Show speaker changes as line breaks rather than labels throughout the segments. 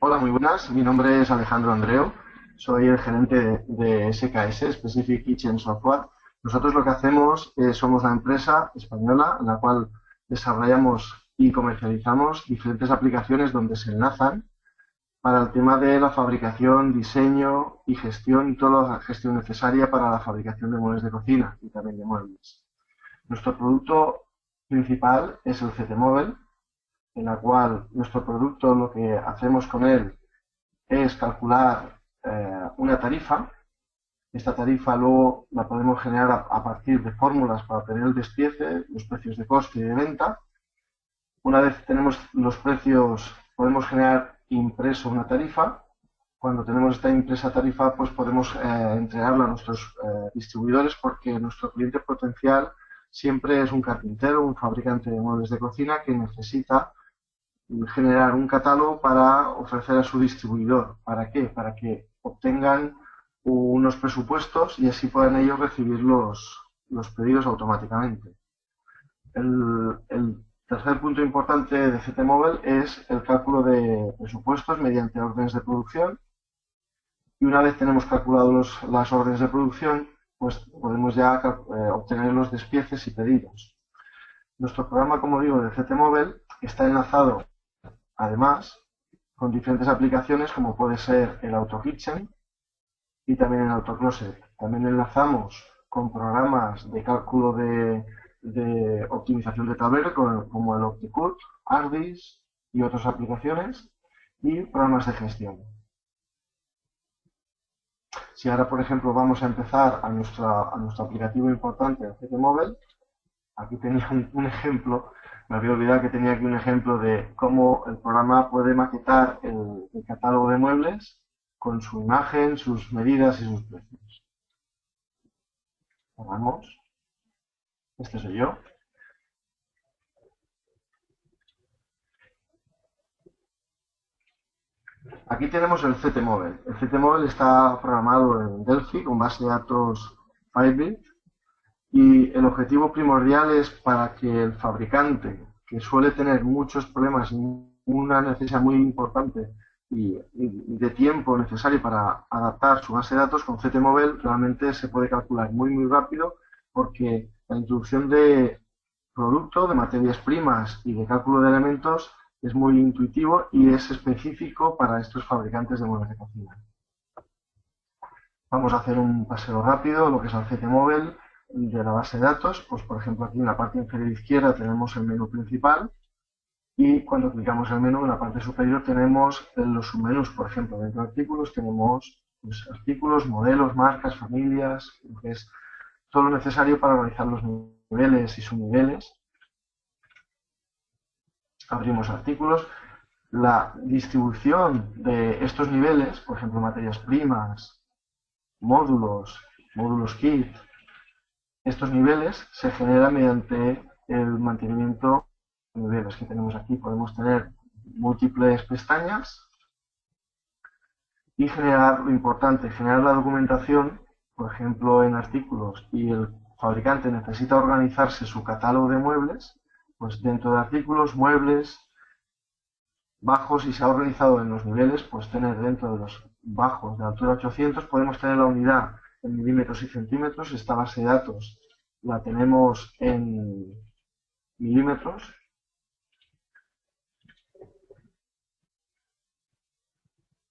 Hola, muy buenas. Mi nombre es Alejandro Andreu. Soy el gerente de SKS, Specific Kitchen Software. Nosotros lo que hacemos es, somos una empresa española en la cual desarrollamos y comercializamos diferentes aplicaciones donde se enlazan para el tema de la fabricación, diseño y gestión y toda la gestión necesaria para la fabricación de muebles de cocina y también de muebles. Nuestro producto principal es el CT Móvil, en la cual nuestro producto lo que hacemos con él es calcular una tarifa. Esta tarifa luego la podemos generar a partir de fórmulas para obtener el despiece, los precios de coste y de venta. Una vez tenemos los precios, podemos generar impreso una tarifa. Cuando tenemos esta impresa tarifa, pues podemos entregarla a nuestros distribuidores, porque nuestro cliente potencial siempre es un carpintero, un fabricante de muebles de cocina que necesita generar un catálogo para ofrecer a su distribuidor. ¿Para qué? Para que obtengan unos presupuestos y así puedan ellos recibir los pedidos automáticamente. El tercer punto importante de CT Móvil es el cálculo de presupuestos mediante órdenes de producción. Y una vez tenemos calculados las órdenes de producción, pues podemos ya obtener los despieces y pedidos. Nuestro programa, como digo, de CT Móvil está enlazado además con diferentes aplicaciones como puede ser el AutoKitchen y también el AutoCloset. También enlazamos con programas de cálculo de optimización de tablero como el Opticut, Ardis y otras aplicaciones, y programas de gestión. Si ahora, por ejemplo, vamos a empezar a nuestro aplicativo importante, el CT Móvil, aquí tenía un ejemplo. Me había olvidado que tenía aquí un ejemplo de cómo el programa puede maquetar el catálogo de muebles con su imagen, sus medidas y sus precios. Vamos. Este soy yo. Aquí tenemos el CT Móvil. El CT Móvil está programado en Delphi con base de datos Firebase y el objetivo primordial es para que el fabricante, que suele tener muchos problemas y una necesidad muy importante y de tiempo necesario para adaptar su base de datos, con CT Móvil realmente se puede calcular muy rápido, porque la introducción de producto, de materias primas y de cálculo de elementos es muy intuitivo y es específico para estos fabricantes de muebles de cocina. Vamos a hacer un paseo rápido, lo que es el CT Móvil de la base de datos. Pues por ejemplo aquí en la parte inferior izquierda tenemos el menú principal y cuando clicamos el menú en la parte superior tenemos los submenús. Por ejemplo, dentro de artículos tenemos pues, artículos, modelos, marcas, familias, lo que es todo lo necesario para organizar los niveles y subniveles. Abrimos artículos. La distribución de estos niveles, por ejemplo, materias primas, módulos kit, estos niveles se generan mediante el mantenimiento de niveles que tenemos aquí. Podemos tener múltiples pestañas y generar lo importante, generar la documentación, por ejemplo, en artículos, y el fabricante necesita organizarse su catálogo de muebles, pues dentro de artículos, muebles, bajos, y se ha organizado en los niveles, pues tener dentro de los bajos de altura 800, podemos tener la unidad en milímetros y centímetros. Esta base de datos la tenemos en milímetros.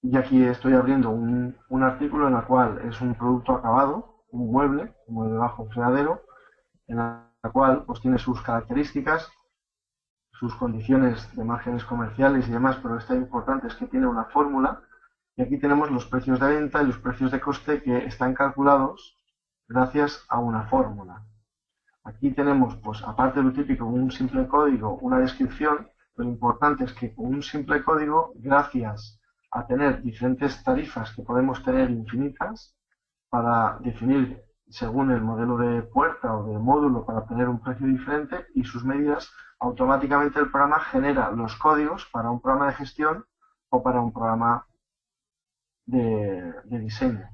Y aquí estoy abriendo un artículo en el cual es un producto acabado, un mueble bajo fregadero, en la cual pues tiene sus características, sus condiciones de márgenes comerciales y demás, pero esto importante es que tiene una fórmula, y aquí tenemos los precios de venta y los precios de coste que están calculados gracias a una fórmula. Aquí tenemos, pues aparte de lo típico, un simple código, una descripción. Lo importante es que con un simple código, gracias a tener diferentes tarifas que podemos tener infinitas para definir según el modelo de puerta o de módulo para obtener un precio diferente y sus medidas, automáticamente el programa genera los códigos para un programa de gestión o para un programa de diseño.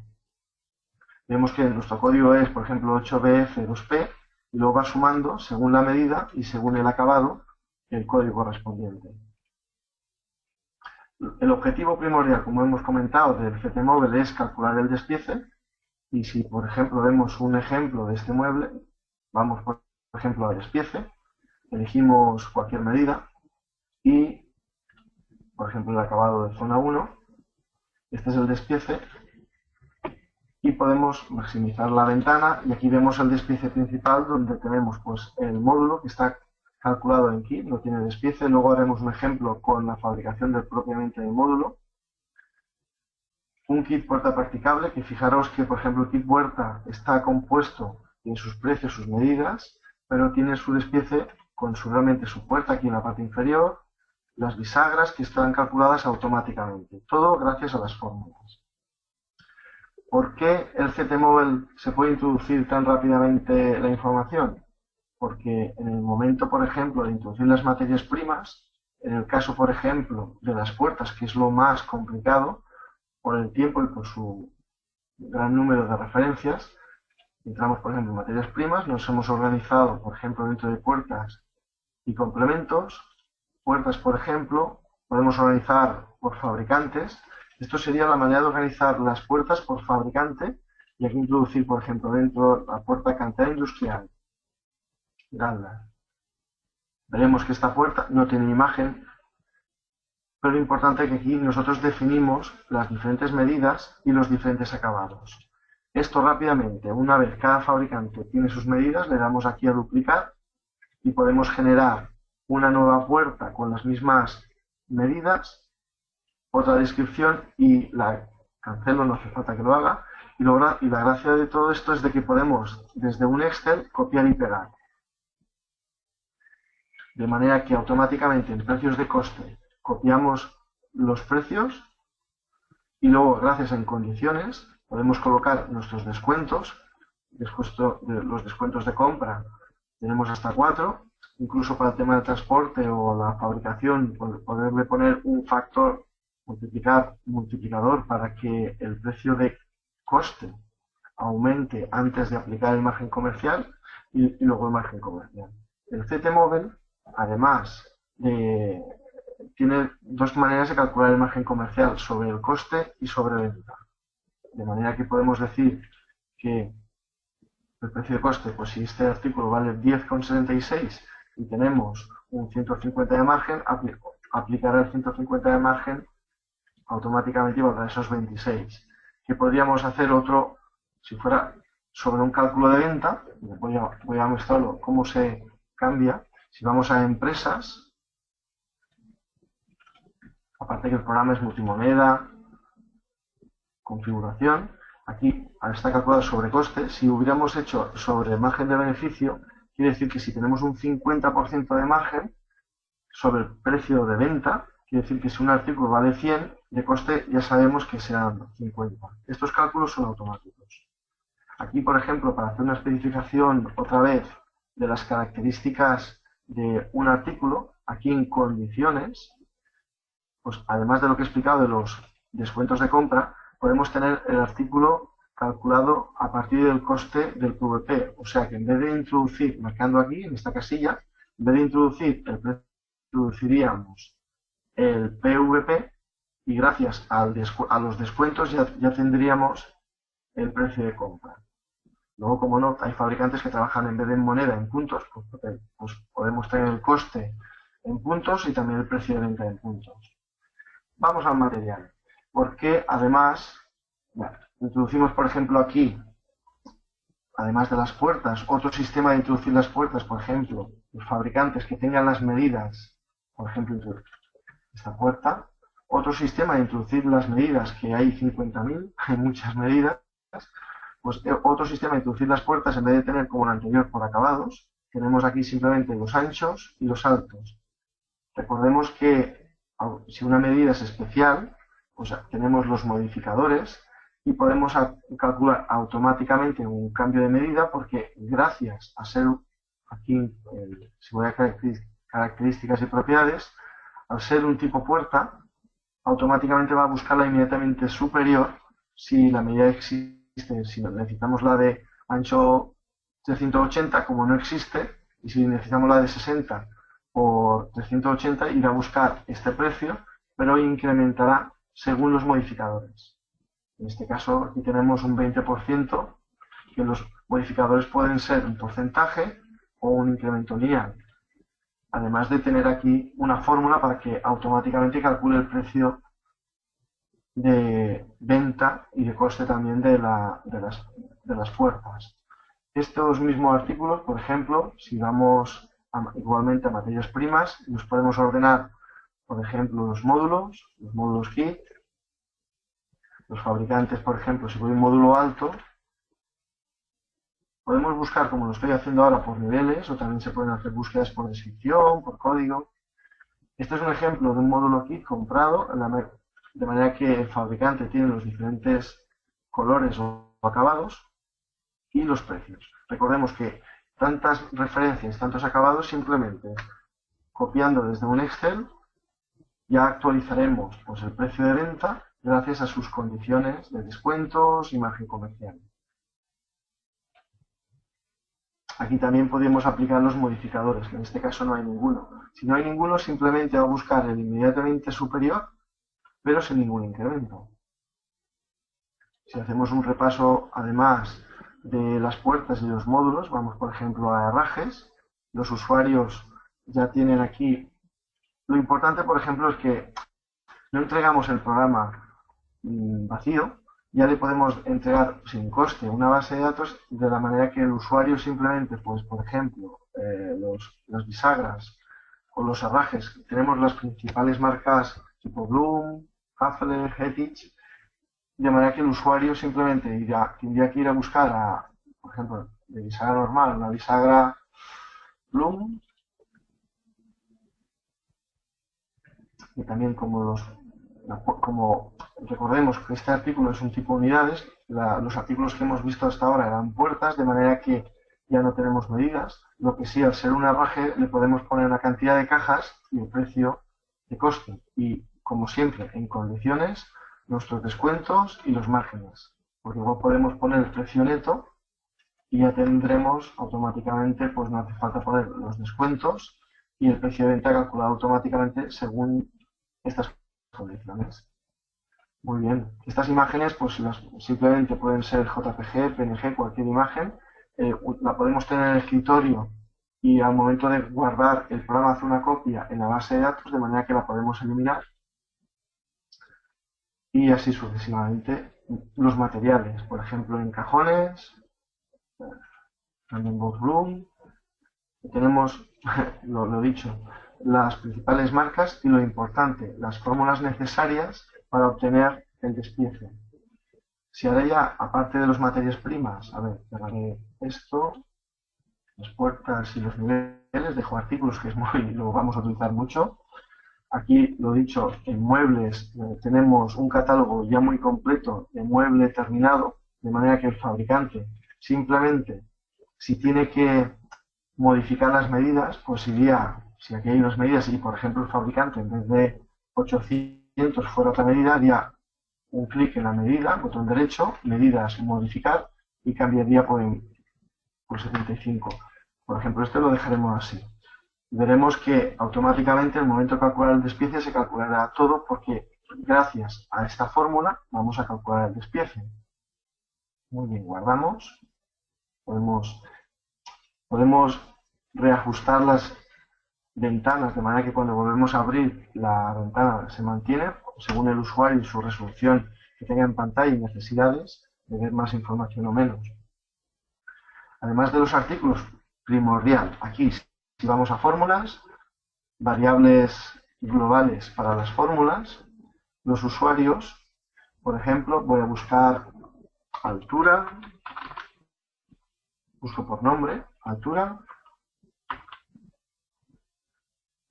Vemos que nuestro código es, por ejemplo, 8BF2P, y luego va sumando según la medida y según el acabado el código correspondiente. El objetivo primordial, como hemos comentado, del CT Móvil es calcular el despiece. Y si, por ejemplo, vemos un ejemplo de este mueble, vamos, por ejemplo, a despiece, elegimos cualquier medida y, por ejemplo, el acabado de zona 1, este es el despiece, y podemos maximizar la ventana y aquí vemos el despiece principal donde tenemos pues el módulo que está calculado en kit, no tiene despiece. Luego haremos un ejemplo con la fabricación del propiamente del módulo. Un kit puerta practicable, que fijaros que por ejemplo el kit puerta está compuesto en sus precios, sus medidas, pero tiene su despiece con realmente su puerta aquí en la parte inferior, las bisagras que están calculadas automáticamente. Todo gracias a las fórmulas. ¿Por qué el CT Móvil se puede introducir tan rápidamente la información? Porque en el momento, por ejemplo, de introducir las materias primas, en el caso, por ejemplo, de las puertas, que es lo más complicado, por el tiempo y por su gran número de referencias, entramos, por ejemplo, en materias primas, nos hemos organizado, por ejemplo, dentro de puertas y complementos. Puertas, por ejemplo, podemos organizar por fabricantes. Esto sería la manera de organizar las puertas por fabricante y aquí introducir, por ejemplo, dentro la puerta cantera industrial. Miradla. Veremos que esta puerta no tiene imagen, pero lo importante es que aquí nosotros definimos las diferentes medidas y los diferentes acabados. Esto rápidamente, una vez cada fabricante tiene sus medidas, le damos aquí a duplicar y podemos generar una nueva puerta con las mismas medidas, otra descripción y la cancelo, no hace falta que lo haga. Y la gracia de todo esto es de que podemos desde un Excel copiar y pegar. De manera que automáticamente en precios de coste copiamos los precios y luego gracias a en condiciones podemos colocar nuestros descuentos. Los descuentos de compra tenemos hasta 4, incluso para el tema del transporte o la fabricación poderle poner un factor multiplicador para que el precio de coste aumente antes de aplicar el margen comercial y luego el margen comercial. El CT Móvil, además, tiene dos maneras de calcular el margen comercial, sobre el coste y sobre venta. De manera que podemos decir que el precio de coste, pues si este artículo vale 10,76 y tenemos un 150 de margen, aplicará el 150 de margen automáticamente y valdrá esos 26. Que podríamos hacer otro, si fuera sobre un cálculo de venta, voy a mostrarlo cómo se cambia. Si vamos a empresas, aparte que el programa es multimoneda, configuración, aquí está calculado sobre coste. Si hubiéramos hecho sobre margen de beneficio, quiere decir que si tenemos un 50% de margen sobre el precio de venta, quiere decir que si un artículo vale 100, de coste ya sabemos que serán 50. Estos cálculos son automáticos. Aquí, por ejemplo, para hacer una especificación otra vez de las características de un artículo, aquí en condiciones, pues además de lo que he explicado de los descuentos de compra, podemos tener el artículo calculado a partir del coste del PVP. O sea que en vez de introducir, marcando aquí en esta casilla, en vez de introducir el precio, introduciríamos el PVP y gracias a los descuentos ya tendríamos el precio de compra. Luego, como no, hay fabricantes que trabajan en vez de en moneda, en puntos, pues podemos tener el coste en puntos y también el precio de venta en puntos. Vamos al material, porque además, bueno, introducimos, por ejemplo, aquí, además de las puertas, otro sistema de introducir las puertas, por ejemplo, los fabricantes que tengan las medidas, por ejemplo, esta puerta, otro sistema de introducir las medidas, que hay 50.000, hay muchas medidas, pues otro sistema de introducir las puertas, en vez de tener como el anterior por acabados, tenemos aquí simplemente los anchos y los altos. Recordemos que si una medida es especial, pues tenemos los modificadores y podemos calcular automáticamente un cambio de medida porque gracias a ser aquí, si voy a características y propiedades, al ser un tipo puerta, automáticamente va a buscarla inmediatamente superior si la medida existe. Si necesitamos la de ancho de 180, como no existe, y si necesitamos la de 60 por 380, ir a buscar este precio, pero incrementará según los modificadores. En este caso, aquí tenemos un 20%, que los modificadores pueden ser un porcentaje o un incremento lineal. Además de tener aquí una fórmula para que automáticamente calcule el precio de venta y de coste también de las puertas. Estos mismos artículos, por ejemplo, si vamos igualmente a materias primas, los podemos ordenar, por ejemplo, los módulos kit. Los fabricantes, por ejemplo, si voy a un módulo alto, podemos buscar, como lo estoy haciendo ahora, por niveles, o también se pueden hacer búsquedas por descripción, por código. Este es un ejemplo de un módulo kit comprado, de manera que el fabricante tiene los diferentes colores o acabados y los precios. Recordemos que tantas referencias, tantos acabados, simplemente copiando desde un Excel, ya actualizaremos pues, el precio de venta gracias a sus condiciones de descuentos y margen comercial. Aquí también podemos aplicar los modificadores, que en este caso no hay ninguno. Si no hay ninguno, simplemente va a buscar el inmediatamente superior, pero sin ningún incremento. Si hacemos un repaso, además de las puertas y los módulos, vamos por ejemplo a herrajes, los usuarios ya tienen aquí. Lo importante, por ejemplo, es que no entregamos el programa vacío, ya le podemos entregar sin coste una base de datos de la manera que el usuario simplemente, pues por ejemplo, las bisagras o los herrajes, tenemos las principales marcas tipo Bloom, Hafele, Hettich, de manera que el usuario simplemente tendría que ir a buscar, por ejemplo, de bisagra normal, una bisagra Bloom, y también como recordemos que este artículo es un tipo de unidades, los artículos que hemos visto hasta ahora eran puertas, de manera que ya no tenemos medidas, lo que sí, al ser un herraje, le podemos poner una cantidad de cajas y el precio de coste. Y, como siempre, en condiciones, nuestros descuentos y los márgenes. Porque igual podemos poner el precio neto y ya tendremos automáticamente, pues no hace falta poner los descuentos y el precio de venta calculado automáticamente según estas condiciones. Muy bien. Estas imágenes pues simplemente pueden ser JPG, PNG, cualquier imagen. La podemos tener en el escritorio y al momento de guardar el programa hace una copia en la base de datos de manera que la podemos eliminar. Y así sucesivamente. Los materiales, por ejemplo, en cajones, también box room. Tenemos, lo dicho, las principales marcas y lo importante, las fórmulas necesarias para obtener el despiece. Si ahora ya, aparte de las materias primas, a ver, pegaré esto, las puertas y los niveles, dejo artículos que lo vamos a utilizar mucho. Aquí, lo dicho, en muebles tenemos un catálogo ya muy completo de mueble terminado, de manera que el fabricante simplemente, si tiene que modificar las medidas, pues iría, si aquí hay unas medidas y por ejemplo el fabricante en vez de 800 fuera otra medida, haría un clic en la medida, botón derecho, medidas, modificar y cambiaría por 75. Por ejemplo, este lo dejaremos así. Veremos que automáticamente en el momento de calcular el despiece se calculará todo porque gracias a esta fórmula vamos a calcular el despiece. Muy bien, guardamos. Podemos reajustar las ventanas de manera que cuando volvemos a abrir la ventana se mantiene según el usuario y su resolución que tenga en pantalla y necesidades de ver más información o menos. Además de los artículos, primordial, aquí si vamos a fórmulas, variables globales para las fórmulas, los usuarios, por ejemplo, voy a buscar altura, busco por nombre, altura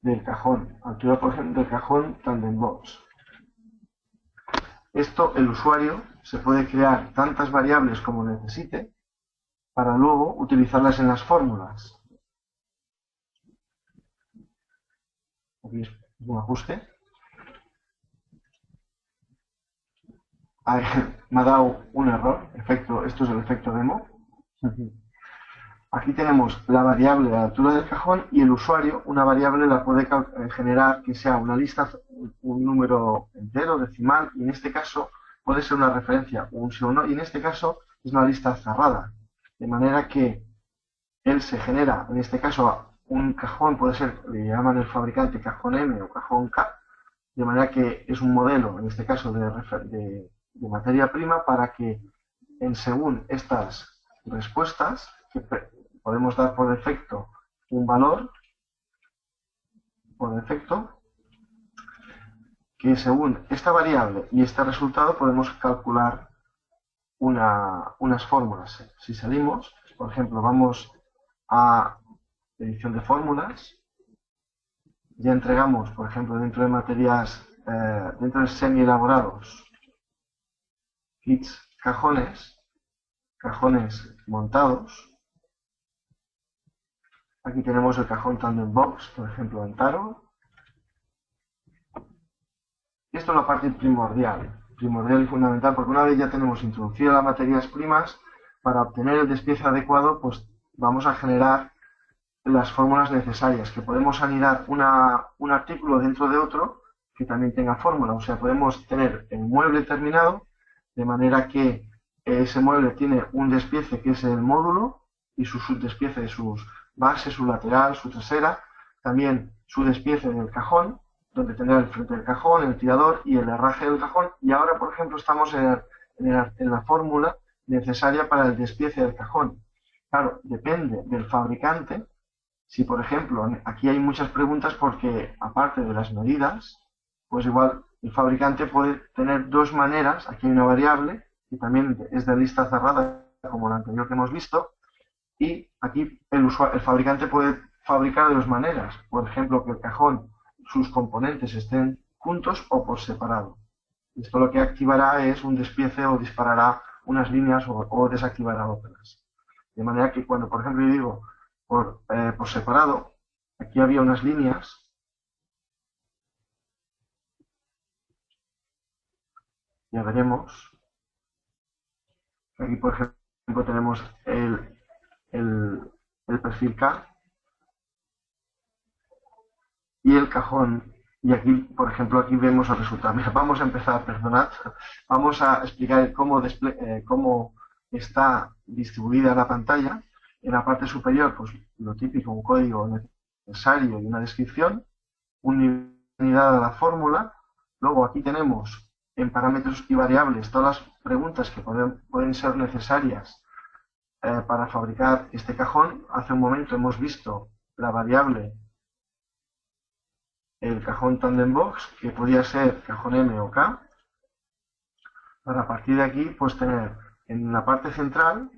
del cajón, altura por ejemplo del cajón Tandem Box. Esto el usuario se puede crear tantas variables como necesite para luego utilizarlas en las fórmulas. Aquí es un ajuste. Me ha dado un error. Esto es el efecto demo. Aquí tenemos la variable de la altura del cajón y el usuario, una variable la puede generar que sea una lista un número entero, decimal, y en este caso puede ser una referencia, un sí o no, y en este caso es una lista cerrada. De manera que él se genera, en este caso, un cajón, puede ser, le llaman el fabricante cajón M o cajón K, de manera que es un modelo, en este caso, de materia prima para que según estas respuestas, que podemos dar por defecto un valor, por defecto, que según esta variable y este resultado podemos calcular unas fórmulas. Si salimos, por ejemplo, vamos a edición de fórmulas, ya entregamos, por ejemplo, dentro de materias, dentro de semi elaborados, kits cajones montados. Aquí tenemos el cajón Tandem Box, por ejemplo, en Taro. Y esto es la parte primordial y fundamental, porque una vez ya tenemos introducidas las materias primas, para obtener el despiece adecuado, pues vamos a generar las fórmulas necesarias, que podemos anidar un artículo dentro de otro que también tenga fórmula. O sea, podemos tener el mueble terminado, de manera que ese mueble tiene un despiece que es el módulo, y su subdespiece de sus bases, su lateral, su trasera, también su despiece del cajón, donde tendrá el frente del cajón, el tirador y el herraje del cajón. Y ahora, por ejemplo, estamos en la fórmula necesaria para el despiece del cajón. Claro, depende del fabricante. Si, por ejemplo, aquí hay muchas preguntas porque, aparte de las medidas, pues igual el fabricante puede tener dos maneras. Aquí hay una variable que también es de lista cerrada, como la anterior que hemos visto, y aquí el fabricante puede fabricar de dos maneras. Por ejemplo, que el cajón, sus componentes estén juntos o por separado. Esto lo que activará es un despiece o disparará unas líneas o desactivará otras. De manera que cuando, por ejemplo, yo digo por separado, aquí había unas líneas, ya veremos. Aquí, por ejemplo, tenemos el perfil K y el cajón. Y aquí, por ejemplo, aquí vemos el resultado. Mira, vamos a empezar, perdonad, vamos a explicar cómo está distribuida la pantalla. En la parte superior, pues lo típico, un código necesario y una descripción, unidad a la fórmula. Luego aquí tenemos en parámetros y variables todas las preguntas que pueden ser necesarias para fabricar este cajón. Hace un momento hemos visto la variable, el cajón Tandem Box, que podía ser cajón M o K, para a partir de aquí pues tener en la parte central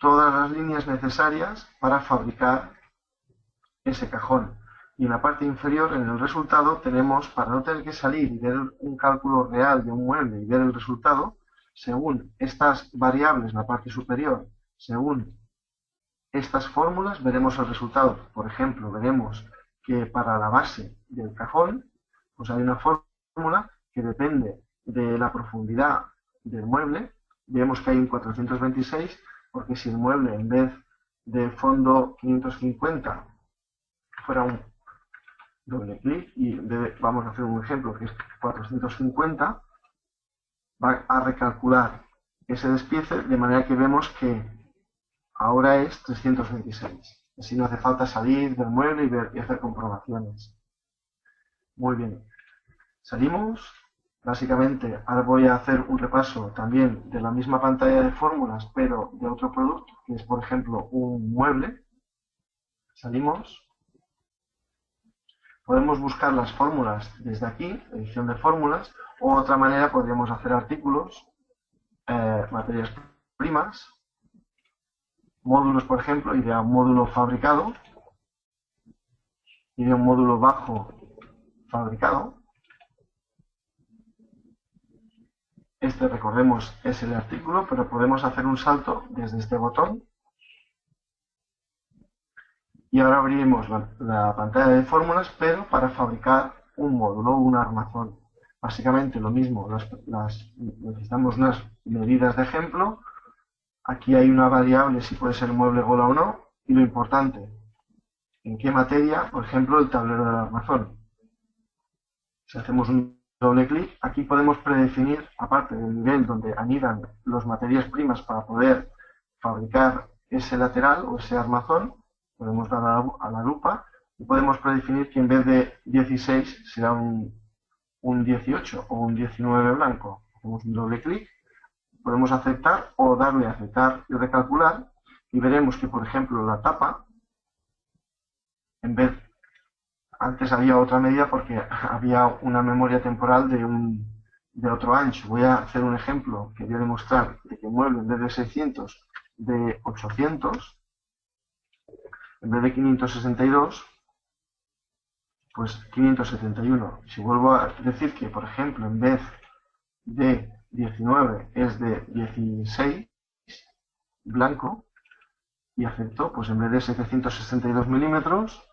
todas las líneas necesarias para fabricar ese cajón. Y en la parte inferior, en el resultado, tenemos, para no tener que salir y ver un cálculo real de un mueble y ver el resultado, según estas variables en la parte superior, según estas fórmulas, veremos el resultado. Por ejemplo, veremos que para la base del cajón, pues hay una fórmula que depende de la profundidad del mueble. Vemos que hay un 426, porque si el mueble en vez de fondo 550 fuera un doble clic y vamos a hacer un ejemplo que es 450, va a recalcular ese despiece, de manera que vemos que ahora es 326. Así no hace falta salir del mueble y hacer comprobaciones. Muy bien. Salimos. Básicamente, ahora voy a hacer un repaso también de la misma pantalla de fórmulas, pero de otro producto, que es, por ejemplo, un mueble. Salimos. Podemos buscar las fórmulas desde aquí, edición de fórmulas, o de otra manera podríamos hacer artículos, materias primas, módulos, por ejemplo, idea un módulo fabricado, idea un módulo bajo fabricado. Este, recordemos, es el artículo, pero podemos hacer un salto desde este botón. Y ahora abriremos la pantalla de fórmulas, pero para fabricar un módulo, un armazón. Básicamente lo mismo, necesitamos unas medidas de ejemplo. Aquí hay una variable si puede ser mueble gola o no. Y lo importante, en qué materia, por ejemplo, el tablero del armazón. Si hacemos un doble clic, aquí podemos predefinir, aparte del nivel donde anidan las materias primas para poder fabricar ese lateral o ese armazón, podemos dar a la lupa y podemos predefinir que en vez de 16 será un 18 o un 19 blanco. Hacemos un doble clic, podemos aceptar o darle a aceptar y recalcular y veremos que, por ejemplo, la tapa, antes había otra medida porque había una memoria temporal de otro ancho. Voy a hacer un ejemplo que voy a demostrar de que mueble en vez de 600, de 800, en vez de 562, pues 571. Si vuelvo a decir que, por ejemplo, en vez de 19 es de 16, blanco, y acepto, pues en vez de 762 milímetros,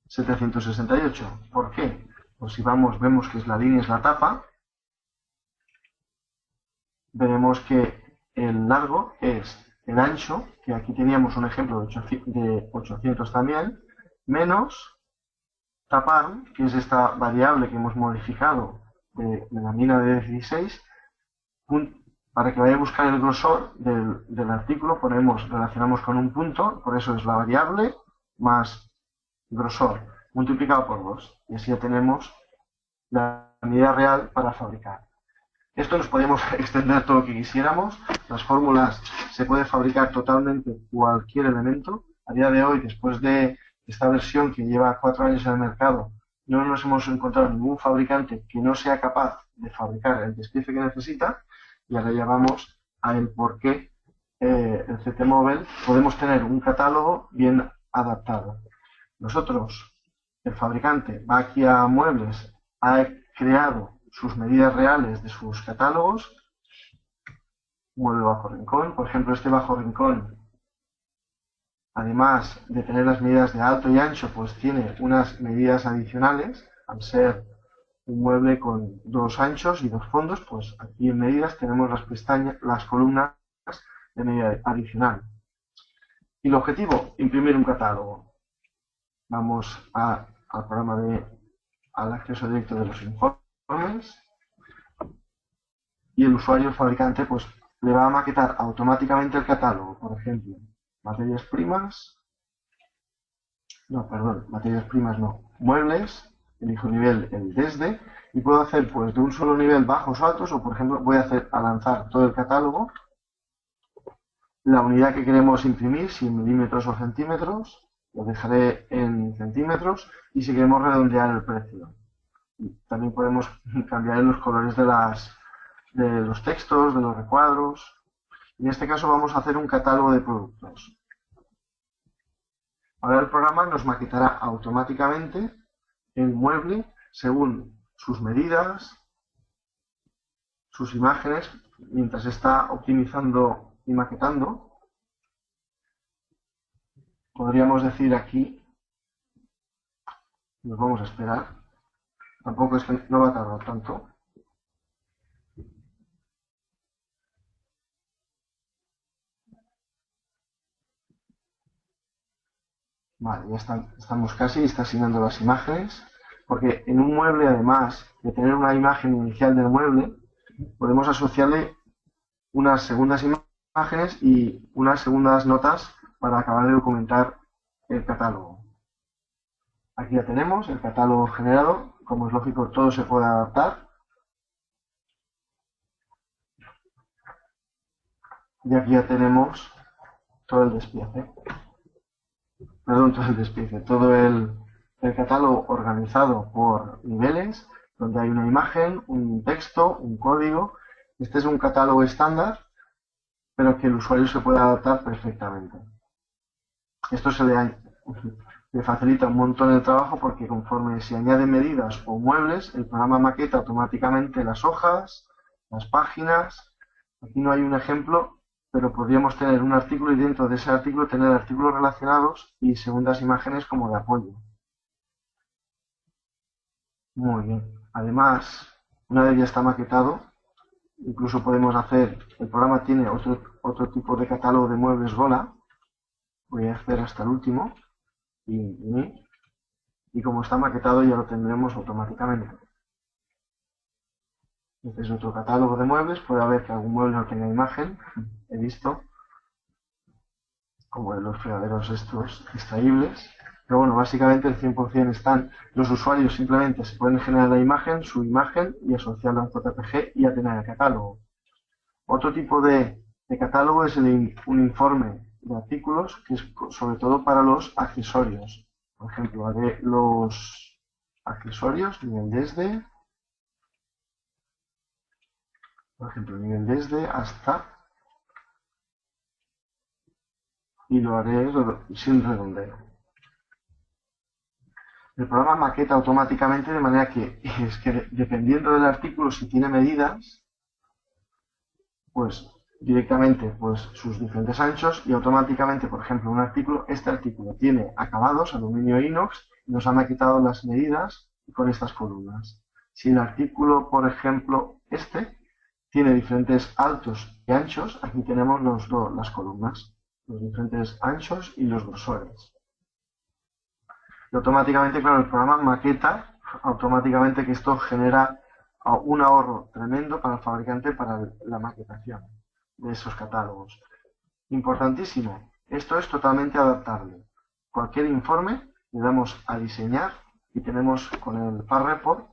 768. ¿Por qué? Pues si vemos que la línea es la tapa, veremos que el largo es el ancho, que aquí teníamos un ejemplo de 800 también, menos tapar, que es esta variable que hemos modificado de la mina de 16, para que vaya a buscar el grosor del artículo, relacionamos con un punto, por eso es la variable, más grosor, multiplicado por 2. Y así ya tenemos la medida real para fabricar. Esto nos podemos extender todo lo que quisiéramos. Las fórmulas se puede fabricar totalmente cualquier elemento. A día de hoy, después de esta versión que lleva 4 años en el mercado, no nos hemos encontrado ningún fabricante que no sea capaz de fabricar el despiece que necesita. Y ahora ya vamos a el por qué el CT Móvil podemos tener un catálogo bien adaptado. Nosotros, el fabricante va aquí a muebles, ha creado sus medidas reales de sus catálogos, mueble bajo rincón, por ejemplo este bajo rincón, además de tener las medidas de alto y ancho, pues tiene unas medidas adicionales, al ser un mueble con 2 anchos y 2 fondos, pues aquí en medidas tenemos las columnas de medida adicional. Y el objetivo, imprimir un catálogo. Vamos al programa al acceso directo de los informes y el usuario, el fabricante, pues le va a maquetar automáticamente el catálogo. Por ejemplo, materias primas no, muebles, elijo nivel el desde y puedo hacer pues de un solo nivel bajos o altos, o por ejemplo voy a lanzar todo el catálogo, la unidad que queremos imprimir, si en milímetros o centímetros, lo dejaré en centímetros, y si queremos redondear el precio. También podemos cambiar los colores de los textos, de los recuadros. En este caso vamos a hacer un catálogo de productos. Ahora el programa nos maquetará automáticamente el mueble según sus medidas, sus imágenes, mientras está optimizando y maquetando. Podríamos decir aquí, nos vamos a esperar, tampoco es que no va a tardar tanto. Vale, ya estamos casi, está asignando las imágenes, porque en un mueble, además de tener una imagen inicial del mueble, podemos asociarle unas segundas imágenes y unas segundas notas para acabar de documentar el catálogo. Aquí ya tenemos el catálogo generado, como es lógico, todo se puede adaptar. Y aquí ya tenemos todo el despiece. Todo el catálogo organizado por niveles, donde hay una imagen, un texto, un código. Este es un catálogo estándar, pero que el usuario se puede adaptar perfectamente. Esto le facilita un montón el trabajo porque conforme se añaden medidas o muebles, el programa maqueta automáticamente las hojas, las páginas. Aquí no hay un ejemplo, pero podríamos tener un artículo y dentro de ese artículo tener artículos relacionados y segundas imágenes como de apoyo. Muy bien. Además, una vez ya está maquetado, incluso podemos hacer, el programa tiene otro tipo de catálogo de muebles Gola. Voy a hacer hasta el último y y como está maquetado ya lo tendremos automáticamente. Este es otro catálogo de muebles. Puede haber que algún mueble no tenga imagen, he visto, como de los fregaderos estos extraíbles. Pero bueno, básicamente el 100% están, los usuarios simplemente se pueden generar la imagen, su imagen, y asociarla a un JPG y a tener el catálogo. Otro tipo de catálogo es un informe de artículos, que es sobre todo para los accesorios. Por ejemplo, haré los accesorios, nivel desde, por ejemplo, nivel desde hasta, y lo haré sin redondeo. El programa maqueta automáticamente de manera que, es que dependiendo del artículo, si tiene medidas, pues directamente pues sus diferentes anchos, y automáticamente, por ejemplo, este artículo tiene acabados, aluminio e inox, y nos ha maquetado las medidas con estas columnas. Si el artículo, por ejemplo, tiene diferentes altos y anchos, aquí tenemos las columnas, los diferentes anchos y los grosores. Y automáticamente, claro, el programa maqueta automáticamente, que esto genera un ahorro tremendo para el fabricante para la maquetación de esos catálogos. Importantísimo, esto es totalmente adaptable. Cualquier informe le damos a diseñar y tenemos con el Fast Report,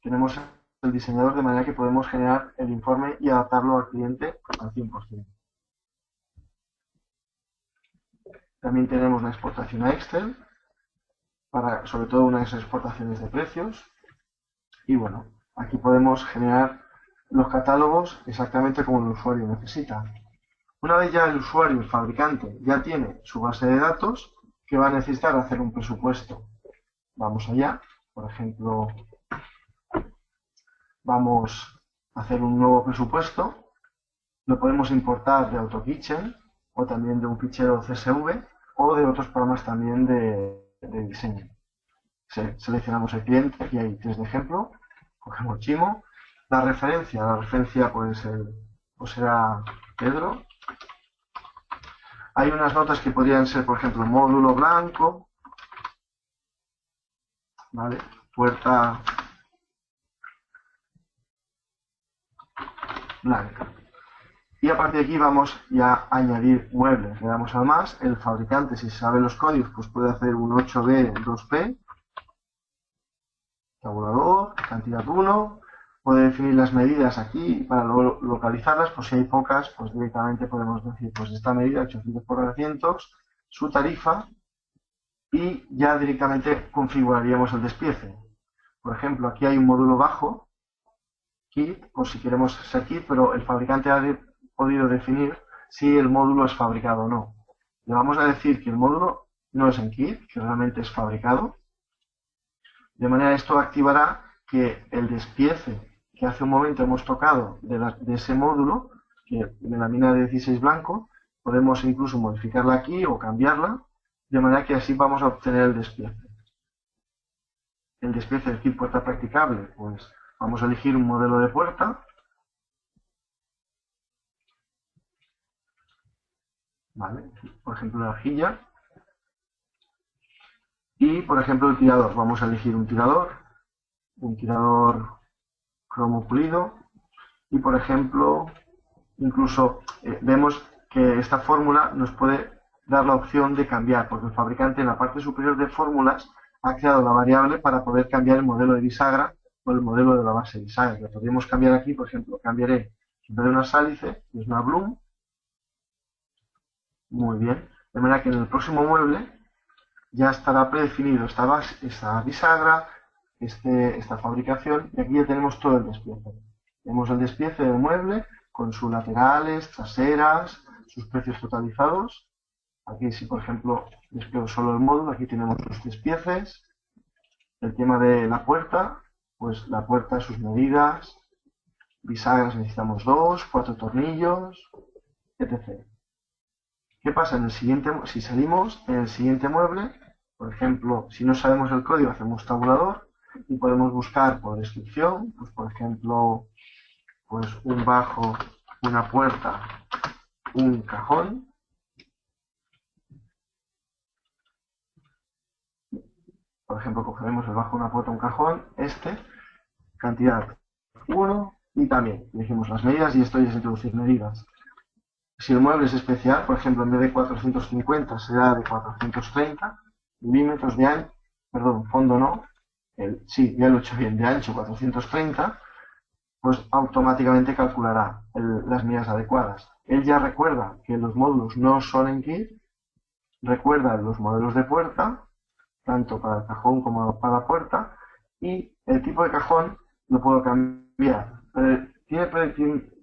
tenemos el diseñador de manera que podemos generar el informe y adaptarlo al cliente al 100%. También tenemos la exportación a Excel, para sobre todo unas exportaciones de precios. Y bueno, aquí podemos generar los catálogos exactamente como el usuario necesita. Una vez ya el usuario, el fabricante, ya tiene su base de datos, ¿qué va a necesitar? Hacer un presupuesto. Vamos allá. Por ejemplo, vamos a hacer un nuevo presupuesto. Lo podemos importar de AutoKitchen o también de un fichero CSV o de otros programas también de diseño. Seleccionamos el cliente, aquí hay 3 de ejemplo, cogemos Chimo. La referencia pues será Pedro. Hay unas notas que podrían ser, por ejemplo, módulo blanco, ¿vale? Puerta blanca. Y a partir de aquí vamos ya a añadir muebles. Le damos al más. El fabricante, si sabe los códigos, pues puede hacer un 8B 2P, tabulador, cantidad 1. Puede definir las medidas aquí para luego localizarlas, pues si hay pocas, pues directamente podemos decir, pues esta medida 800 por 900, su tarifa, y ya directamente configuraríamos el despiece. Por ejemplo, aquí hay un módulo bajo, kit, o si queremos ser kit, pero el fabricante ha podido definir si el módulo es fabricado o no. Le vamos a decir que el módulo no es en kit, que realmente es fabricado. De manera que esto activará que el despiece que hace un momento hemos tocado de ese módulo, que de la mina de 16 blanco, podemos incluso modificarla aquí o cambiarla, de manera que así vamos a obtener el despiece. El despiece del kit puerta practicable, pues vamos a elegir un modelo de puerta. ¿Vale? Por ejemplo, la hojilla. Y, por ejemplo, el tirador. Vamos a elegir un tirador cromo pulido. Y, por ejemplo, incluso vemos que esta fórmula nos puede dar la opción de cambiar, porque el fabricante en la parte superior de fórmulas ha creado la variable para poder cambiar el modelo de bisagra o el modelo de la base de bisagra. Lo podríamos cambiar aquí, por ejemplo, cambiaré, en vez de una Salice, es una Bloom. Muy bien. De manera que en el próximo mueble ya estará predefinido esta bisagra, esta fabricación, y aquí ya tenemos todo el despiece. Tenemos el despiece del mueble con sus laterales, traseras, sus precios totalizados. Aquí, si por ejemplo despliego solo el módulo, aquí tenemos los despieces. El tema de la puerta, pues la puerta, sus medidas, bisagras necesitamos 2, 4 tornillos, etc. ¿Qué pasa? Si salimos en el siguiente mueble, por ejemplo, si no sabemos el código, hacemos tabulador y podemos buscar por descripción, pues por ejemplo, pues un bajo, una puerta, un cajón. Por ejemplo, cogeremos el bajo una puerta, un cajón, cantidad 1 y también elegimos las medidas y esto ya es introducir medidas. Si el mueble es especial, por ejemplo, en vez de 450 será de 430 milímetros de ancho, perdón, fondo no, sí, ya lo he hecho bien, de ancho 430, pues automáticamente calculará las medidas adecuadas. Él ya recuerda que los módulos no son KIT, recuerda los modelos de puerta, tanto para el cajón como para la puerta, y el tipo de cajón lo puedo cambiar. Tiene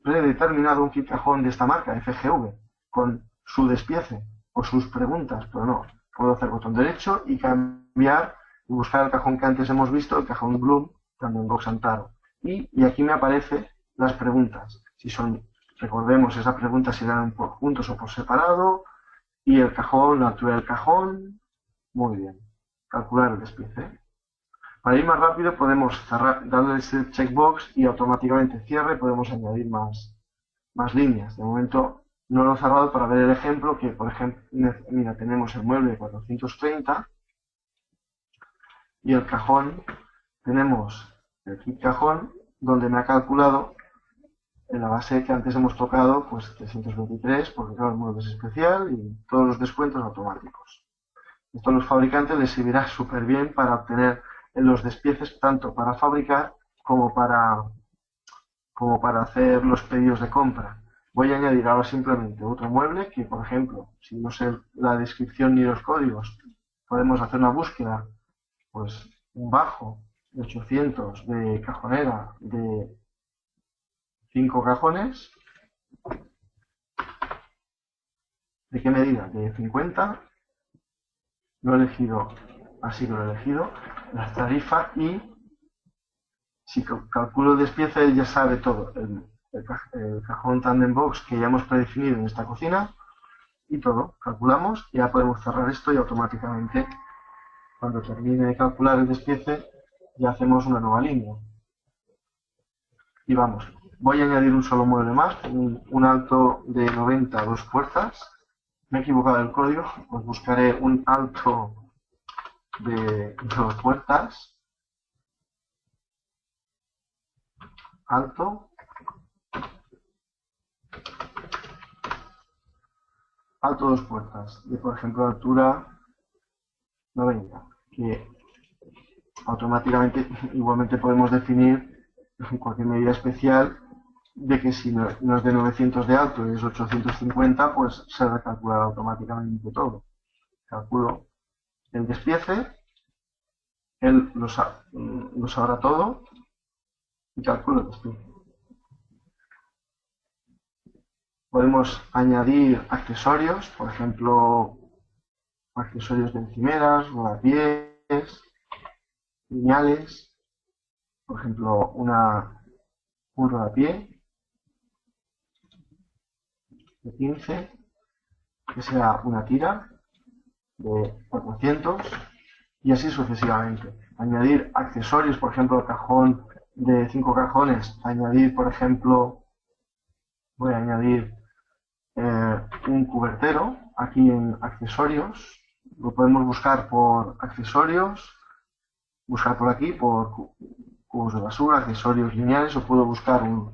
predeterminado un kit cajón de esta marca, FGV, con su despiece o sus preguntas, pero no. Puedo hacer botón derecho y cambiar y buscar el cajón que antes hemos visto, el cajón Bloom, también Box and Taro. Y aquí me aparecen las preguntas. Si son, recordemos, esas preguntas serán por juntos o por separado, y el cajón, la altura del cajón, muy bien. Calcular el despiece. Para ir más rápido podemos cerrar, darle ese checkbox y automáticamente cierre, podemos añadir más líneas. De momento no lo he cerrado para ver el ejemplo que, por ejemplo, mira, tenemos el mueble de 430 y el cajón, tenemos el kit cajón donde me ha calculado en la base que antes hemos tocado, pues 323, porque claro, el mueble es especial y todos los descuentos automáticos. Esto a los fabricantes les servirá súper bien para obtener los despieces tanto para fabricar como para hacer los pedidos de compra. Voy a añadir ahora simplemente otro mueble que, por ejemplo, si no sé la descripción ni los códigos, podemos hacer una búsqueda, pues un bajo de 800 de cajonera de 5 cajones. ¿De qué medida? De 50. Lo he elegido, así que lo he elegido, la tarifa, y si calculo el despiece, él ya sabe todo. El cajón Tandem Box que ya hemos predefinido en esta cocina y todo. Calculamos y ya podemos cerrar esto y automáticamente, cuando termine de calcular el despiece, ya hacemos una nueva línea. Y vamos. Voy a añadir un solo mueble más, un alto de 90 a 2 puertas. Me he equivocado el código, pues buscaré un alto de 2 puertas. Alto 2 puertas, de por ejemplo altura 90, que automáticamente igualmente podemos definir cualquier medida especial de que si no es de 900 de alto y es 850, pues se recalculará automáticamente todo. Calculo el despiece, él lo sabrá todo y calculo el despiece. Podemos añadir accesorios, por ejemplo, accesorios de encimeras, rodapiés, lineales, por ejemplo, un rodapié de 15, que sea una tira de 400 y así sucesivamente. Añadir accesorios, por ejemplo, el cajón de 5 cajones, añadir, por ejemplo, voy a añadir un cubertero aquí en accesorios. Lo podemos buscar por accesorios, buscar por aquí por cubos de basura, accesorios lineales, o puedo buscar un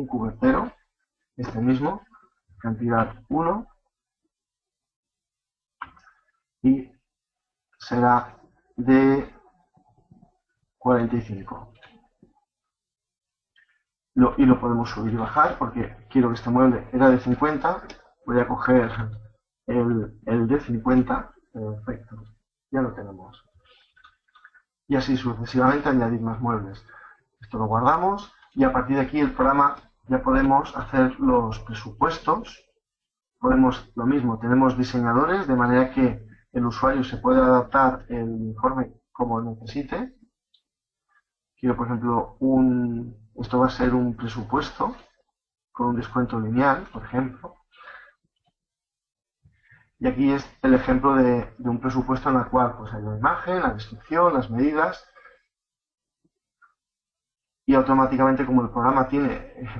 cubertero, este mismo, cantidad 1, y será de 45. Y lo podemos subir y bajar porque quiero que este mueble era de 50, voy a coger el de 50, perfecto, ya lo tenemos. Y así sucesivamente añadir más muebles. Esto lo guardamos y a partir de aquí el programa ya podemos hacer los presupuestos. Podemos lo mismo, tenemos diseñadores de manera que el usuario se puede adaptar el informe como necesite. Quiero, por ejemplo, esto va a ser un presupuesto con un descuento lineal, por ejemplo. Y aquí es el ejemplo de un presupuesto en el cual pues, hay la imagen, la descripción, las medidas. Y automáticamente, como el programa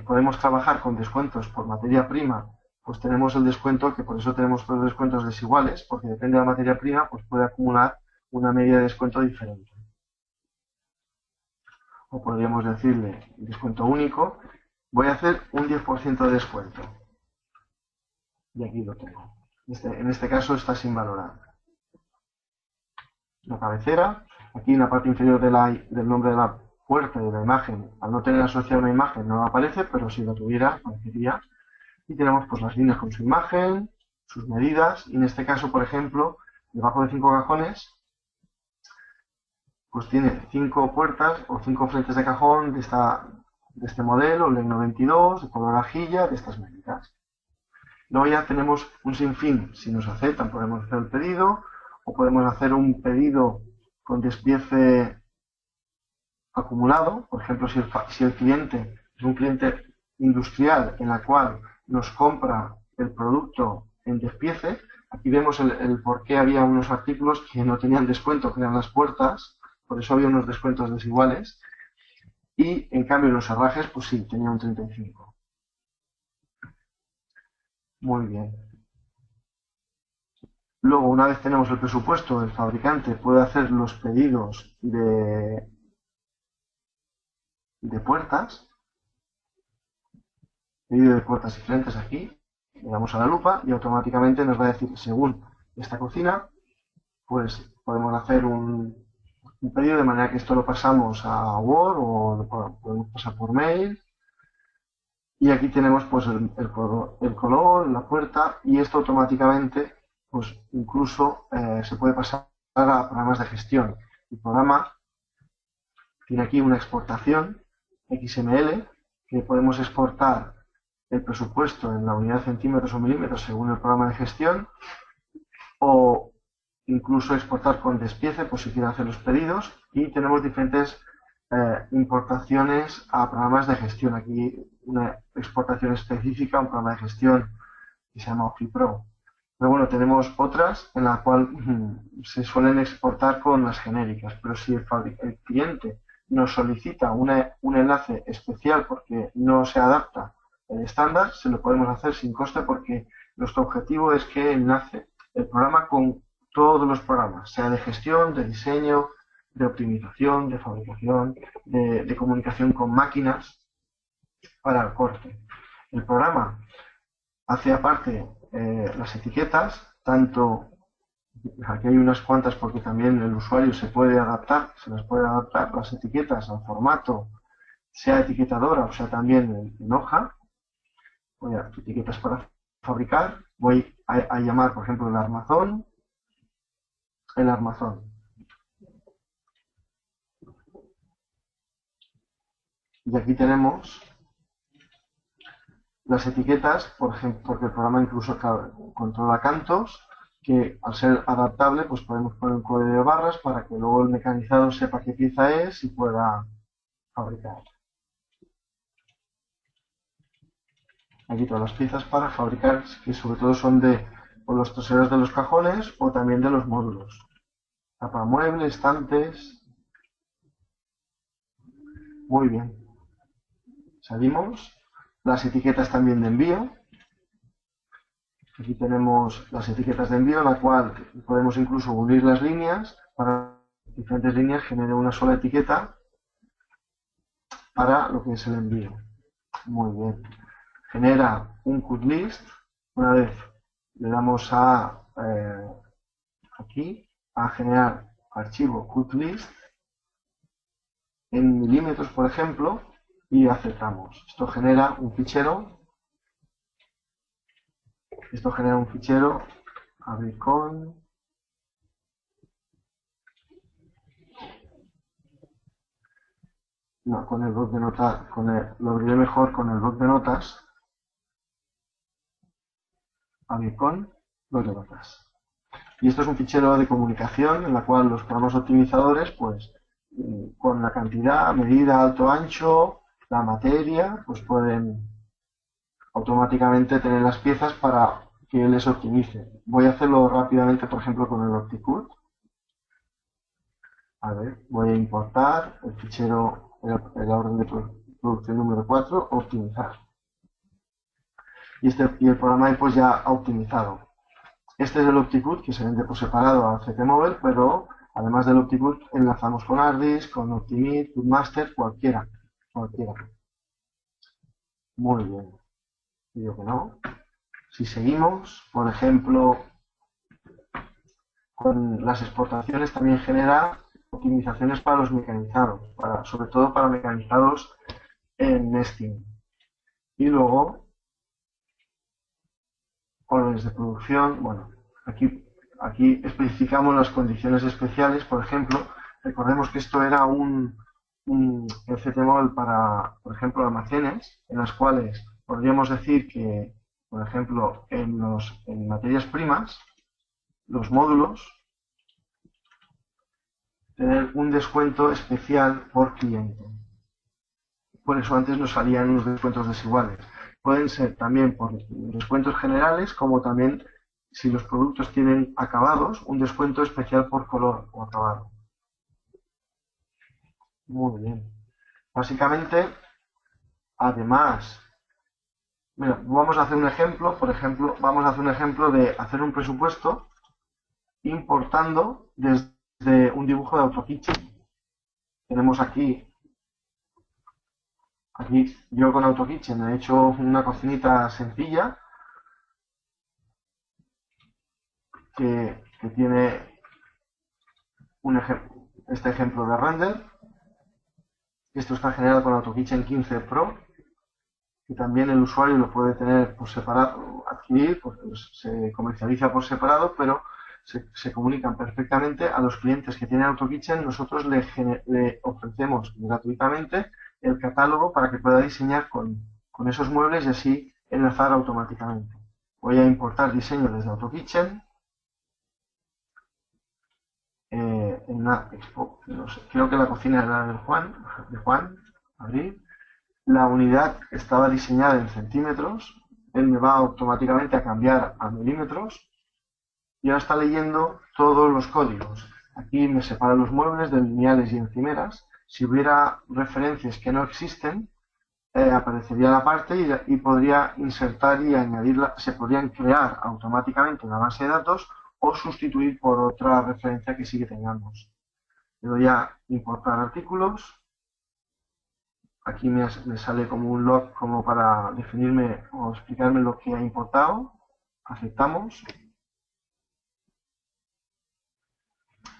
podemos trabajar con descuentos por materia prima, pues tenemos el descuento, que por eso tenemos todos los descuentos desiguales, porque depende de la materia prima, pues puede acumular una medida de descuento diferente. O podríamos decirle descuento único. Voy a hacer un 10% de descuento. Y aquí lo tengo. En este caso está sin valorar. La cabecera, aquí en la parte inferior del nombre de la puerta y de la imagen, al no tener asociada una imagen no aparece, pero si lo tuviera, aparecería. Y tenemos pues las líneas con su imagen, sus medidas, y en este caso, por ejemplo, debajo de 5 cajones, pues tiene 5 puertas o 5 frentes de cajón de este modelo, el Legno 22, de color ajilla, de estas medidas. Luego ya tenemos un sinfín, si nos aceptan podemos hacer el pedido, o podemos hacer un pedido con despiece acumulado. Por ejemplo, si el cliente es un cliente industrial en la cual nos compra el producto en despiece, aquí vemos el por qué había unos artículos que no tenían descuento, que eran las puertas, por eso había unos descuentos desiguales, y en cambio los herrajes, pues sí, tenía un 35. Muy bien. Luego, una vez tenemos el presupuesto, el fabricante puede hacer los pedidos de puertas, pedido de puertas diferentes aquí, le damos a la lupa y automáticamente nos va a decir, según esta cocina, pues podemos hacer un pedido de manera que esto lo pasamos a Word o lo podemos pasar por mail. Y aquí tenemos pues el color, la puerta, y esto automáticamente pues incluso se puede pasar a programas de gestión. El programa tiene aquí una exportación XML que podemos exportar el presupuesto en la unidad de centímetros o milímetros según el programa de gestión, o incluso exportar con despiece por si quieren hacer los pedidos, y tenemos diferentes importaciones a programas de gestión. Aquí una exportación específica, un programa de gestión que se llama OffiPro. Pero bueno, tenemos otras en la cual se suelen exportar con las genéricas, pero si el cliente nos solicita un enlace especial porque no se adapta el estándar, se lo podemos hacer sin coste, porque nuestro objetivo es que enlace el programa con todos los programas, sea de gestión, de diseño, de optimización, de fabricación, de comunicación con máquinas para el corte. El programa hace aparte las etiquetas, tanto aquí hay unas cuantas porque también el usuario se puede adaptar, se las puede adaptar las etiquetas al formato, sea etiquetadora o sea también en hoja. Voy a etiquetas para fabricar, voy a llamar por ejemplo el armazón. Y aquí tenemos las etiquetas, por ejemplo, porque el programa incluso controla cantos, que al ser adaptable pues podemos poner un código de barras para que luego el mecanizado sepa qué pieza es y pueda fabricar. Aquí todas las piezas para fabricar, que sobre todo son de los traseros de los cajones o también de los módulos. Tapamuebles, estantes. Muy bien. Salimos. Las etiquetas también de envío. Aquí tenemos las etiquetas de envío, en la cual podemos incluso unir las líneas para diferentes líneas genere una sola etiqueta para lo que es el envío. Muy bien. Genera un cut list. Una vez le damos a aquí a generar archivo cut list en milímetros, por ejemplo, y aceptamos. Esto genera un fichero. Abrir con. No, con el bloc de notas. Lo abriré mejor con el bloc de notas. Abrir con bloc de notas. Y esto es un fichero de comunicación en la cual los programas optimizadores, pues, con la cantidad, medida, alto, ancho, la materia, pues pueden automáticamente tener las piezas para que les optimice. Voy a hacerlo rápidamente, por ejemplo, con el OptiCut. A ver, voy a importar el fichero, la orden de producción número 4, optimizar. Y el programa pues ya ha optimizado. Este es el OptiCut que se vende por separado a CTMover, pero Además del OptiBoot, enlazamos con ArcGIS, con Optimit, Bootmaster, cualquiera. Muy bien. Digo que no. Si seguimos, por ejemplo, con las exportaciones también genera optimizaciones para los mecanizados, sobre todo para mecanizados en nesting. Y luego, órdenes de producción, bueno, aquí especificamos las condiciones especiales. Por ejemplo, recordemos que esto era un CTMOL para, por ejemplo, almacenes, en las cuales podríamos decir que, por ejemplo, en materias primas, los módulos, tener un descuento especial por cliente. Por eso antes nos salían unos descuentos desiguales. Pueden ser también por descuentos generales, como también, si los productos tienen acabados, un descuento especial por color o acabado. Muy bien. Básicamente, además, mira, vamos a hacer un ejemplo. Por ejemplo, vamos a hacer un ejemplo de hacer un presupuesto importando desde un dibujo de AutoKitchen. Tenemos aquí yo con AutoKitchen he hecho una cocinita sencilla que tiene este ejemplo de render. Esto está generado con AutoKitchen 15 Pro, y también el usuario lo puede tener por separado, adquirir, porque se comercializa por separado, pero se comunican perfectamente a los clientes que tienen AutoKitchen. Nosotros le ofrecemos gratuitamente el catálogo para que pueda diseñar con esos muebles y así enlazar automáticamente. Voy a importar diseño desde AutoKitchen. No sé, creo que la cocina era de Juan, abrir. La unidad estaba diseñada en centímetros. Él me va automáticamente a cambiar a milímetros y ahora está leyendo todos los códigos. Aquí me separa los muebles de lineales y encimeras. Si hubiera referencias que no existen, aparecería la parte y podría insertar y añadirla. Se podrían crear automáticamente una base de datos o sustituir por otra referencia que sí que tengamos. Le doy a importar artículos. Aquí me sale como un log como para definirme o explicarme lo que ha importado. Aceptamos.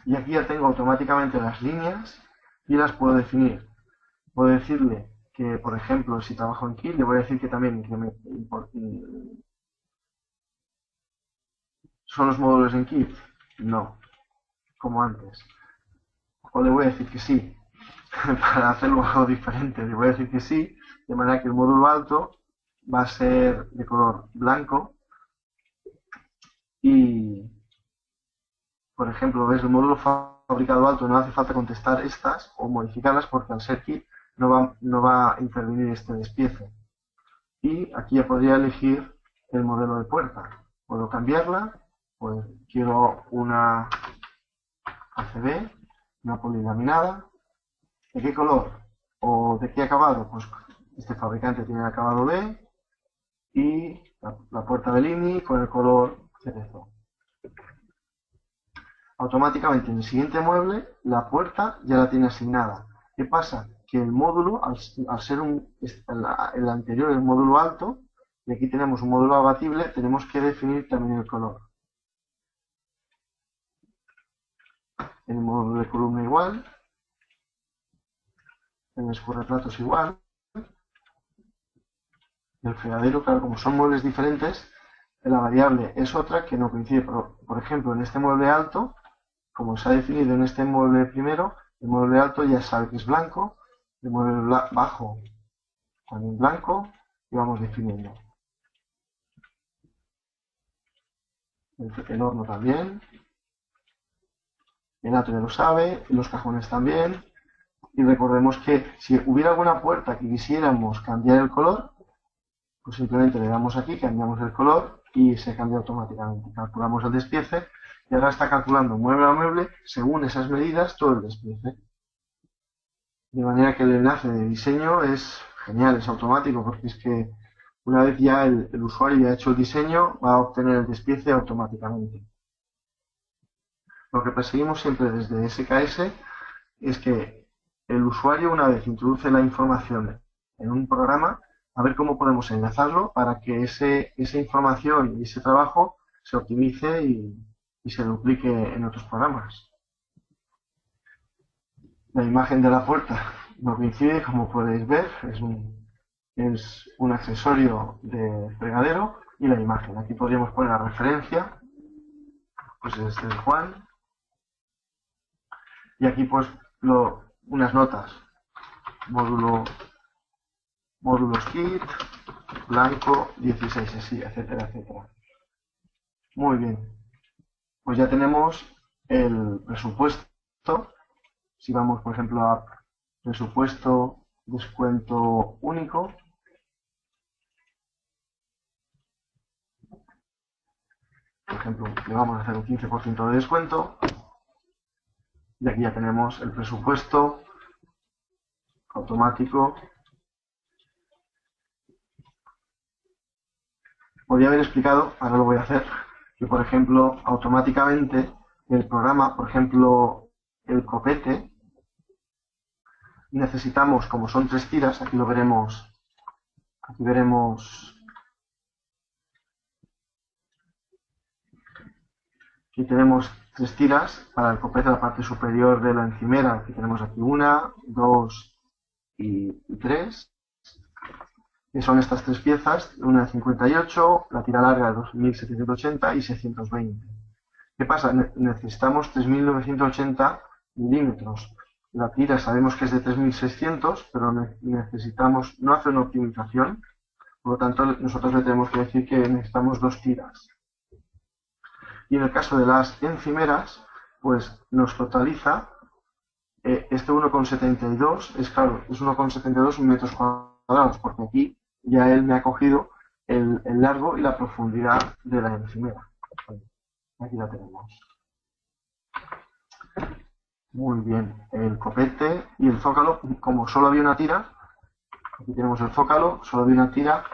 Y aquí ya tengo automáticamente las líneas y las puedo definir. Puedo decirle que, por ejemplo, si trabajo en Kit, le voy a decir que también ¿son los módulos en Kit? No, como antes. O le voy a decir que sí, para hacerlo algo diferente. Le voy a decir que sí, de manera que el módulo alto va a ser de color blanco y, por ejemplo, ves el módulo fabricado alto, no hace falta contestar estas o modificarlas porque al ser Kit no va a intervenir este despiece. Y aquí ya podría elegir el modelo de puerta. Puedo cambiarla, pues quiero una ACB, una polilaminada. ¿De qué color o de qué acabado? Pues este fabricante tiene el acabado B y la puerta de Lini con el color cerezo. Automáticamente en el siguiente mueble la puerta ya la tiene asignada. ¿Qué pasa? Que el módulo, al ser el anterior, el módulo alto, y aquí tenemos un módulo abatible, tenemos que definir también el color. En el módulo de columna igual, en el escurreplatos igual. El fregadero, claro, como son muebles diferentes, la variable es otra que no coincide. Por ejemplo, en este mueble alto, como se ha definido en este mueble primero, el mueble alto ya sabe que es blanco, el mueble bajo también blanco, y vamos definiendo. El horno también, el alto ya lo sabe, los cajones también. Y recordemos que si hubiera alguna puerta que quisiéramos cambiar el color, pues simplemente le damos aquí, cambiamos el color y se cambia automáticamente. Calculamos el despiece y ahora está calculando mueble a mueble según esas medidas todo el despiece. De manera que el enlace de diseño es genial, es automático, porque es que una vez ya el usuario ya ha hecho el diseño, va a obtener el despiece automáticamente. Lo que perseguimos siempre desde SKS es que el usuario, una vez introduce la información en un programa, a ver cómo podemos enlazarlo para que esa información y ese trabajo se optimice y se duplique en otros programas. La imagen de la puerta no coincide, como podéis ver, es un accesorio de fregadero y la imagen. Aquí podríamos poner la referencia, pues es el Juan, y aquí pues unas notas, módulos kit, blanco, 16 así, etcétera, etcétera. Muy bien, pues ya tenemos el presupuesto. Si vamos, por ejemplo, a presupuesto, descuento único, por ejemplo, le vamos a hacer un 15% de descuento, y aquí ya tenemos el presupuesto automático. Podría haber explicado, ahora lo voy a hacer, que por ejemplo, automáticamente el programa, por ejemplo, el copete, necesitamos, como son 3 tiras, aquí aquí tenemos 3 tiras para el copete, la parte superior de la encimera. Aquí tenemos aquí 1, 2 y 3. Que son estas 3 piezas, una de 58, la tira larga de 2780 y 620. ¿Qué pasa? Necesitamos 3980 milímetros. La tira sabemos que es de 3600, pero necesitamos no hacer una optimización. Por lo tanto, nosotros le tenemos que decir que necesitamos 2 tiras. Y en el caso de las encimeras, pues nos totaliza este 1,72, es claro, es 1,72 metros cuadrados, porque aquí ya él me ha cogido el largo y la profundidad de la encimera. Aquí la tenemos. Muy bien, el copete y el zócalo, como solo había una tira, aquí tenemos el zócalo, solo había una tira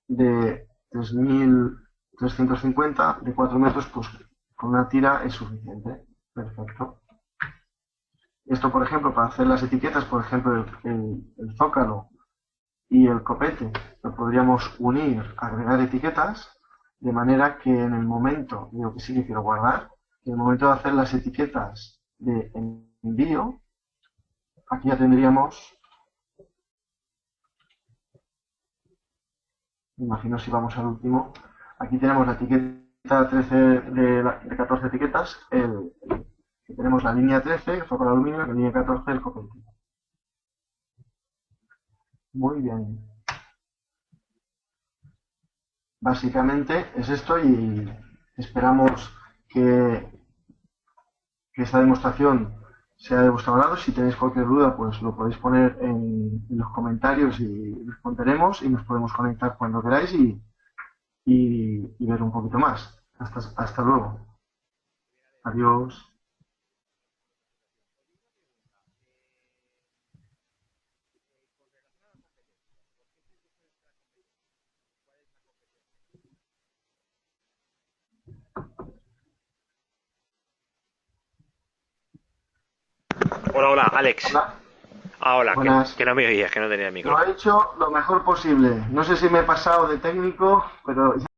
de 3.350 de 4 metros, pues con una tira es suficiente. Perfecto. Esto, por ejemplo, para hacer las etiquetas, por ejemplo, el zócalo y el copete, lo podríamos unir, agregar etiquetas, de manera que en el momento, digo que sí que quiero guardar, en el momento de hacer las etiquetas de envío, aquí ya tendríamos, me imagino si vamos al último, aquí tenemos la etiqueta 13 de 14 etiquetas, tenemos la línea 13, el foco de aluminio, la línea 14, el copete. Muy bien. Básicamente es esto y esperamos que esta demostración sea de vuestro agrado. Si tenéis cualquier duda, pues lo podéis poner en los comentarios y responderemos y nos podemos conectar cuando queráis y ver un poquito más. Hasta luego. Adiós.
Hola, hola, Alex.
Hola,
Ah, hola,
buenas.
que no me oías, que no tenía el
Lo
micro.
he hecho lo mejor posible. No sé si me he pasado de técnico, pero